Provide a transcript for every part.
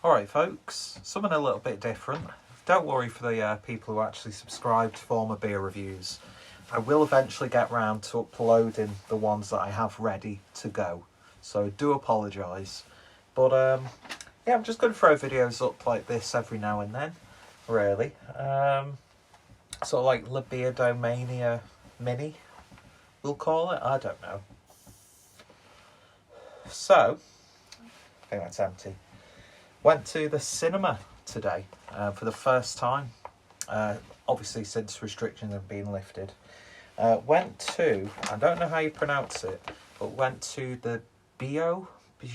Alright folks, something a little bit different. Don't worry for the people who actually subscribed for my beer reviews. I will eventually get round to uploading the ones that I have ready to go. So I do apologise. But yeah, I'm just going to throw videos up like this every now and then, really. Sort of like Labierdomania mini, we'll call it. I don't know. So, I think that's empty. Went to the cinema today for the first time, obviously since restrictions have been lifted. Went to, I don't know how you pronounce it, but went to the Bijou,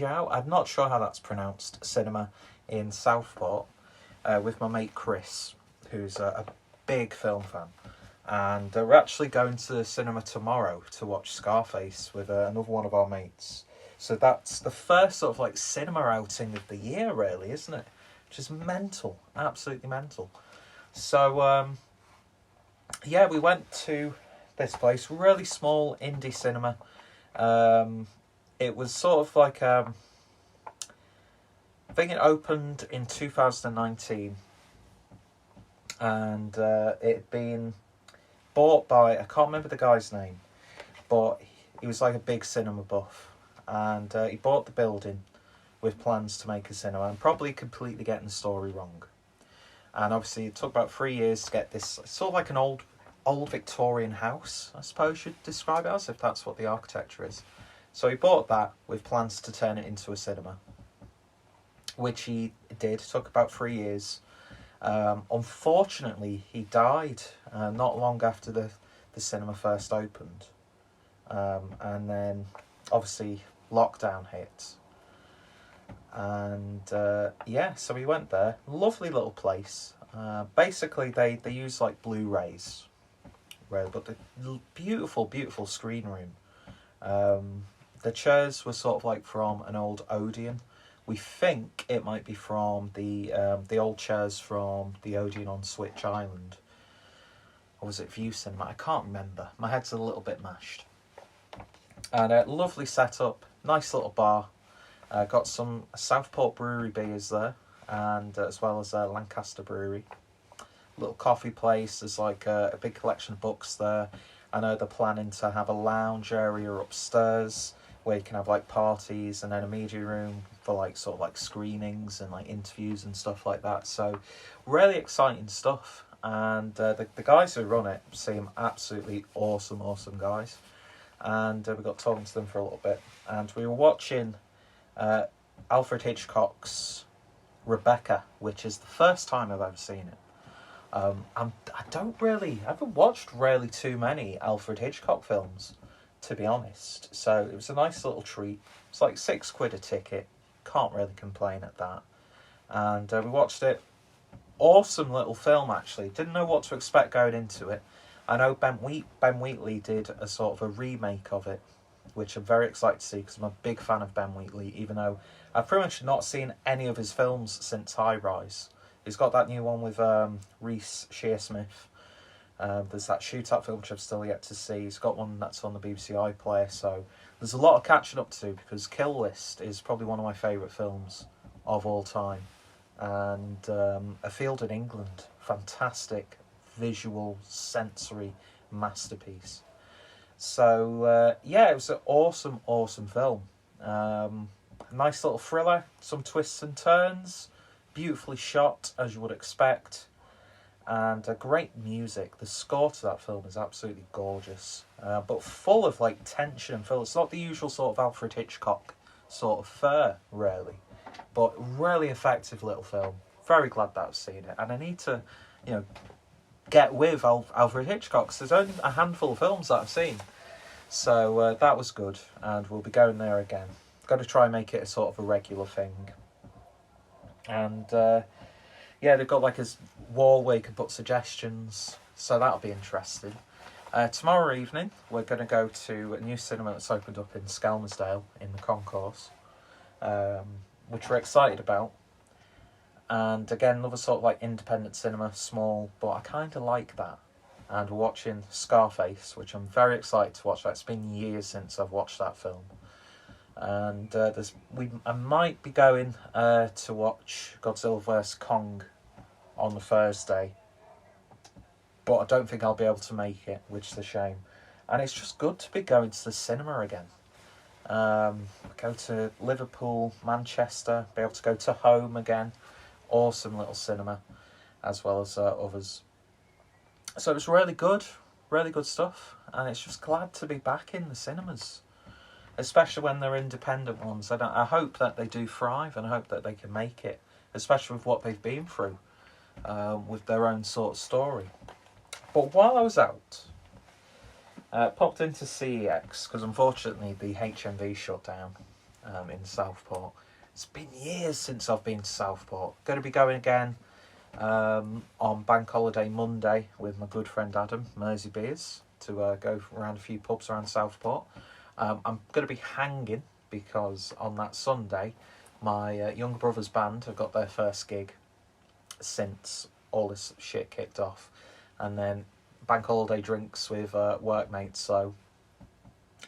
I'm not sure how that's pronounced, cinema in Southport with my mate Chris, who's a big film fan. And we're actually going to the cinema tomorrow to watch Scarface with another one of our mates. So that's the first sort of like cinema outing of the year, really, isn't it? Which is mental, absolutely mental. So, yeah, we went to this place, really small indie cinema. It was sort of like, I think it opened in 2019. And it had been bought by, I can't remember the guy's name, but he was like a big cinema buff. And he bought the building with plans to make a cinema and probably completely getting the story wrong. And obviously it took about 3 years to get this, sort of like an old Victorian house, I suppose you'd describe it as, if that's what the architecture is. So he bought that with plans to turn it into a cinema, which he did. It took about 3 years. Unfortunately, he died not long after the cinema first opened. And then, obviously, lockdown hit. And, yeah, so we went there. Lovely little place. Basically, they use, like, Blu-rays. Really, but the beautiful, beautiful screen room. The chairs were sort of, like, from an old Odeon. We think it might be from the old chairs from the Odeon on Switch Island. Or was it View Cinema? I can't remember. My head's a little bit mashed. And a lovely setup, nice little bar. Got some Southport Brewery beers there, and as well as Lancaster Brewery. Little coffee place. There's like a big collection of books there. I know they're planning to have a lounge area upstairs where you can have like parties, and then a media room for like sort of like screenings and like interviews and stuff like that. So really exciting stuff. And the guys who run it seem absolutely awesome guys. And we got talking to them for a little bit. And we were watching Alfred Hitchcock's Rebecca, which is the first time I've ever seen it. I haven't watched really too many Alfred Hitchcock films, to be honest. So it was a nice little treat. It's like £6 a ticket. Can't really complain at that. And we watched it. Awesome little film, actually. Didn't know what to expect going into it. I know Ben Wheatley did a sort of a remake of it, which I'm very excited to see because I'm a big fan of Ben Wheatley, even though I've pretty much not seen any of his films since High Rise. He's got that new one with Reece Shearsmith. There's that Shootout film which I've still yet to see. He's got one that's on the BBC iPlayer, so there's a lot of catching up to because Kill List is probably one of my favourite films of all time. And A Field in England, fantastic visual, sensory masterpiece. So, yeah, it was an awesome film. Nice little thriller, some twists and turns, beautifully shot, as you would expect, and great music. The score to that film is absolutely gorgeous, but full of like tension and feel. It's not the usual sort of Alfred Hitchcock sort of fare, really, but really effective little film. Very glad that I've seen it, and I need to, get with Alfred Hitchcock, because there's only a handful of films that I've seen. So that was good, and we'll be going there again. Got to try and make it a sort of a regular thing. And yeah, they've got like a wall where you can put suggestions, so that'll be interesting. Tomorrow evening, we're going to go to a new cinema that's opened up in Skelmersdale in the concourse, which we're excited about. And again, another sort of like independent cinema, small, but I kind of like that. And we're watching Scarface, which I'm very excited to watch. It's been years since I've watched that film. And I might be going to watch Godzilla vs Kong on the Thursday, but I don't think I'll be able to make it, which is a shame. And it's just good to be going to the cinema again. Go to Liverpool, Manchester, be able to go to Home again. Awesome little cinema, as well as others. So it was really good stuff. And it's just glad to be back in the cinemas, especially when they're independent ones. I hope that they do thrive, and I hope that they can make it, especially with what they've been through, with their own sort of story. But while I was out, popped into CEX, because unfortunately the HMV shut down in Southport. It's been years since I've been to Southport. Going to be going again on Bank Holiday Monday with my good friend Adam, Mersey Beers, to go around a few pubs around Southport. I'm going to be hanging because on that Sunday, my younger brother's band have got their first gig since all this shit kicked off. And then bank holiday drinks with workmates, so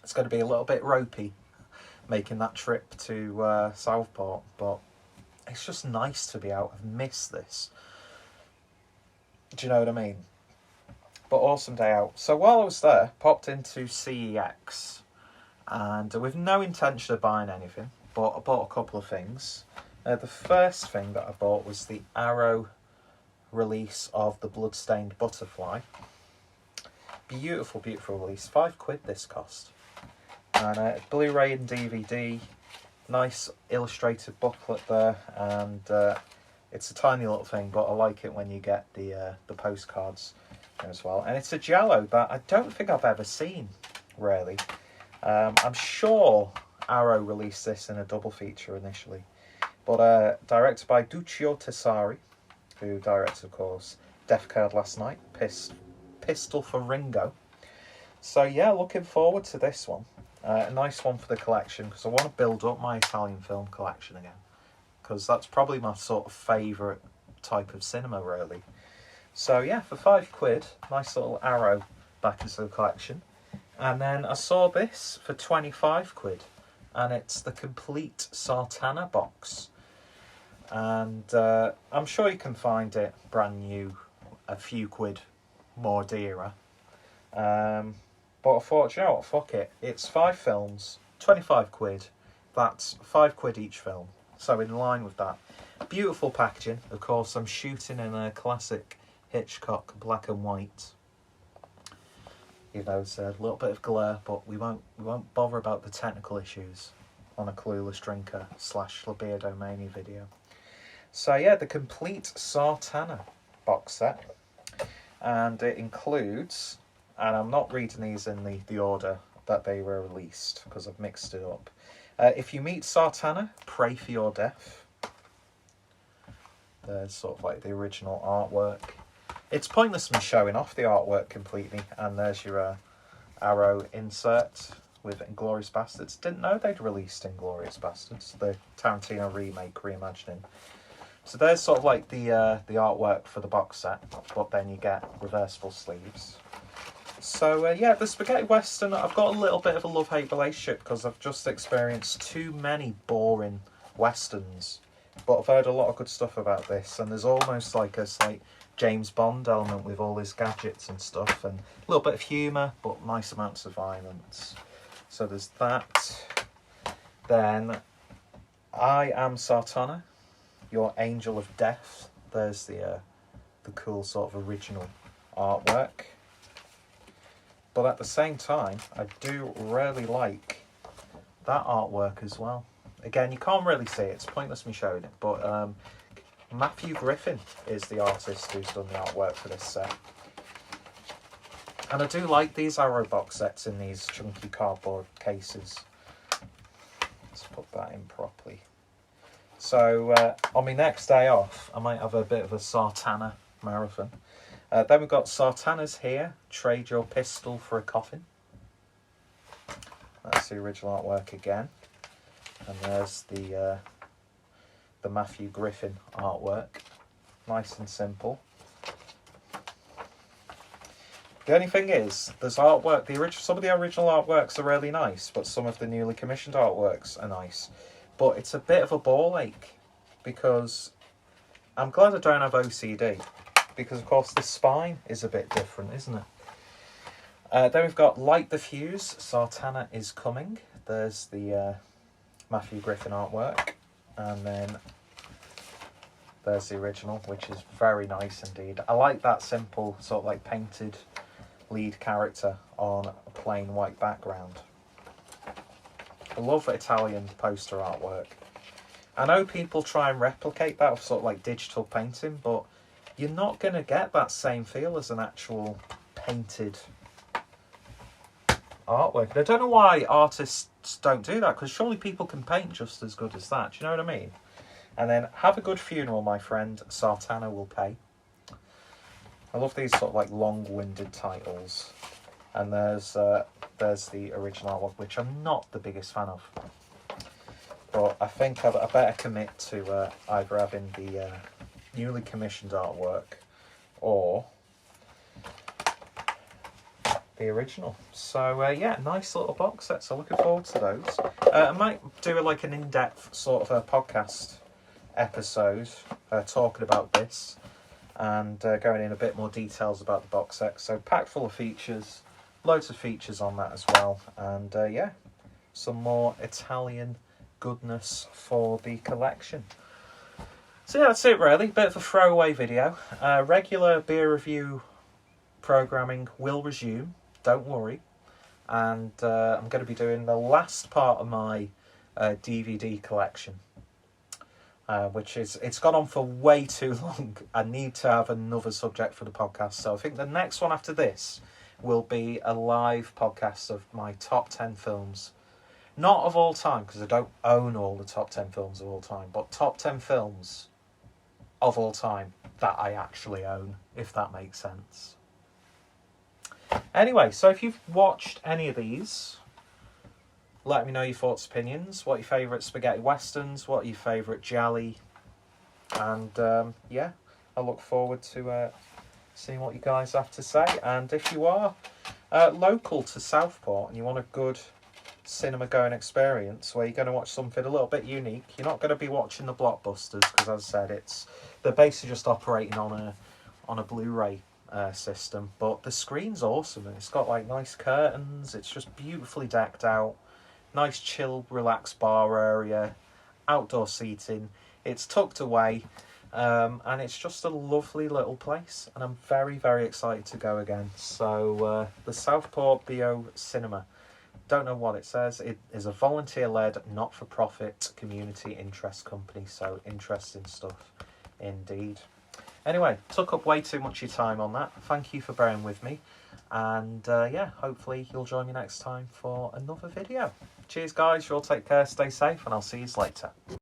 it's going to be a little bit ropey making that trip to Southport, but it's just nice to be out. I've missed this. Do you know what I mean? But awesome day out. So while I was there, popped into CEX, and with no intention of buying anything, but I bought a couple of things. The first thing that I bought was the Arrow release of the Bloodstained Butterfly. Beautiful, beautiful release. £5 this cost. And Blu-ray and DVD. Nice illustrated booklet there, and it's a tiny little thing, but I like it when you get the postcards as well. And it's a giallo that I don't think I've ever seen, really. I'm sure Arrow released this in a double feature initially, but directed by Duccio Tessari, who directed, of course, Death Occurred Last Night, Pistol for Ringo. So yeah, looking forward to this one. A nice one for the collection, because I want to build up my Italian film collection again, because that's probably my sort of favourite type of cinema, really. So yeah, for £5, nice little Arrow back into the collection. And then I saw this for £25, and it's the complete Sartana box. And I'm sure you can find it brand new, a few quid more dearer. But I thought, you know what, fuck it. It's 5 films, £25. That's £5 each film. So in line with that. Beautiful packaging. Of course, I'm shooting in a classic Hitchcock black and white. You know, it's a little bit of glare, but we won't bother about the technical issues on a Clueless Drinker / Labierdomania video. So yeah, the complete Sartana box set. And it includes, and I'm not reading these in the order that they were released, because I've mixed it up. If you meet Sartana, pray for your death. There's sort of like the original artwork. It's pointless me showing off the artwork completely. And there's your Arrow insert with Inglourious Bastards. Didn't know they'd released Inglourious Bastards, the Tarantino remake, reimagining. So there's sort of like the artwork for the box set, but then you get reversible sleeves. So yeah, the Spaghetti Western, I've got a little bit of a love-hate relationship, because I've just experienced too many boring Westerns. But I've heard a lot of good stuff about this, and there's almost like a slight James Bond element with all his gadgets and stuff, and a little bit of humour, but nice amounts of violence. So there's that. Then, I Am Sartana, Your Angel of Death. There's the cool sort of original artwork. But at the same time, I do really like that artwork as well. Again, you can't really see it. It's pointless me showing it. But Matthew Griffin is the artist who's done the artwork for this set. And I do like these Arrow box sets in these chunky cardboard cases. Let's put that in properly. So on my next day off, I might have a bit of a Sartana marathon. Then we've got Sartana's Here, Trade Your Pistol for a Coffin. That's the original artwork again. And there's the Matthew Griffin artwork. Nice and simple. The only thing is, there's artwork. Some of the original artworks are really nice, but some of the newly commissioned artworks are nice. But it's a bit of a ball ache, because I'm glad I don't have OCD, because of course the spine is a bit different, isn't it? Then we've got Light the Fuse, Sartana is Coming. There's the Matthew Griffin artwork, and then there's the original, which is very nice indeed. I like that simple, sort of like painted lead character on a plain white background. I love Italian poster artwork. I know people try and replicate that with sort of like digital painting, but you're not going to get that same feel as an actual painted artwork. And I don't know why artists don't do that, because surely people can paint just as good as that. Do you know what I mean? And then Have a Good Funeral, My Friend, Sartana Will Pay. I love these sort of like long-winded titles. And there's the original one, which I'm not the biggest fan of. But I think I better commit to either having the newly commissioned artwork or the original. So yeah, nice little box set. So looking forward to those. I might do like an in-depth sort of a podcast episode talking about this and going in a bit more details about the box set. So packed full of features, loads of features on that as well, and yeah, some more Italian goodness for the collection. So yeah, that's it really. Bit of a throwaway video. Regular beer review programming will resume, don't worry, and I'm going to be doing the last part of my DVD collection, which is, it's gone on for way too long. I need to have another subject for the podcast, so I think the next one after this will be a live podcast of my top 10 films. Not of all time, because I don't own all the top 10 films of all time, but top 10 films of all time that I actually own, if that makes sense. Anyway, so if you've watched any of these, let me know your thoughts, opinions. What are your favourite spaghetti westerns? What are your favourite gialli? And yeah, I look forward to seeing what you guys have to say. And if you are local to Southport and you want a good cinema going experience where you're going to watch something a little bit unique, you're not going to be watching the blockbusters, because as I said, they're basically just operating on a Blu-ray system, but the screen's awesome, and it's got like nice curtains, it's just beautifully decked out, nice chill relaxed bar area, outdoor seating, it's tucked away, and it's just a lovely little place, and I'm very, very excited to go again. So the Southport BO Cinema, don't know what it says. It is a volunteer-led, not-for-profit community interest company, so interesting stuff indeed. Anyway, took up way too much of your time on that. Thank you for bearing with me, and yeah, hopefully you'll join me next time for another video. Cheers guys, you all take care, stay safe, and I'll see you later.